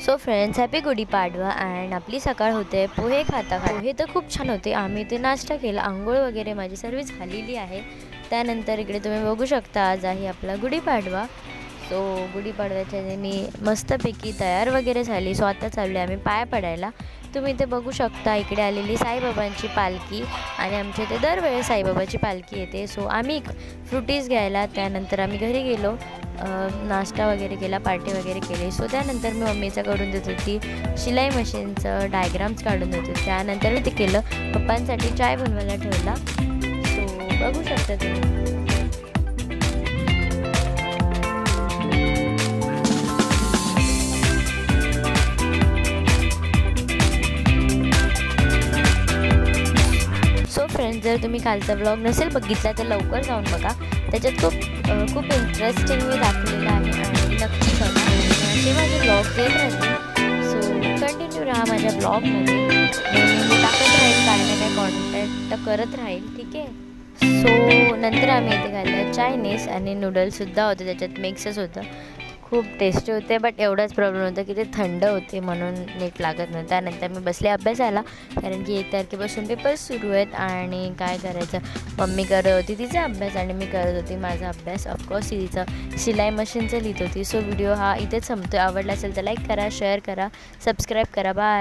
So friends, happy Gudi Padwa. And आपली सकाळ होते पोहे खाता. पोहे तर खूप छान होते. आम्ही ते नाश्ता केला, आंघोळ वगैरे माझी सर्व झालेली आहे. त्यानंतर इकडे तुम्ही बघू शकता आज आहे आपला गुढीपाडवा. सो गुढीपाडव्याच्या मी मस्तपैकी तयार वगैरे झाली. सो आता चाललो आम्ही पाया पडायला. तुम्ही इथे बघू शकता इकडे आलेली साईबाबांची पालखी आणि आमच्या इथे दरवेळेस साईबाबाची पालखी येते. सो आम्ही फ्रुटीज घ्यायला त्यानंतर आम्ही घरी गेलो, नाश्ता वगैरे केला, पार्टी वगैरे केली. सो त्यानंतर मी मम्मीचं काढून देत होती शिलाई मशीनचं डायग्राम्स काढून देत होते. त्यानंतर मी ते केलं, पप्पांसाठी चाय बनवायला ठेवला. सो बघू शकता तुम्ही. सो फ्रेंड्स, जर तुम्ही कालचा ब्लॉग नसेल बघितला तर लवकर जाऊन बघा. त्याच्यात खूप इंटरेस्टिंग मी दाखवलेलं आहे आणि नक्की बघा. असे माझे ब्लॉग येत राहतील. सो कंटिन्यू राहा माझ्या ब्लॉगमध्ये. मी टाकत राहील, काय ना काय कॉन्टॅक्ट करत राहील, ठीक आहे. सो नंतर आम्ही इथे खाल्लं चायनीज आणि नूडल्ससुद्धा होते, त्याच्यात मिक्सच होतं. खूप टेस्टी होते, बट एवढाच प्रॉब्लेम होता की ते थंड होते म्हणून नीट लागत नव्हतं. त्यानंतर मी बसले अभ्यासाला, कारण की 1 तारखेपासून पेपर्स सुरू आहेत आणि काय करायचं. मम्मी करत होती तिचा अभ्यास आणि मी करत होती माझा अभ्यास. ऑफकोर्स तिचं शिलाई मशीनचं लिहित होती. सो व्हिडिओ हा इथेच संपतो. आवडला असेल तर लाईक करा, शेअर करा, सबस्क्राईब करा. बाय.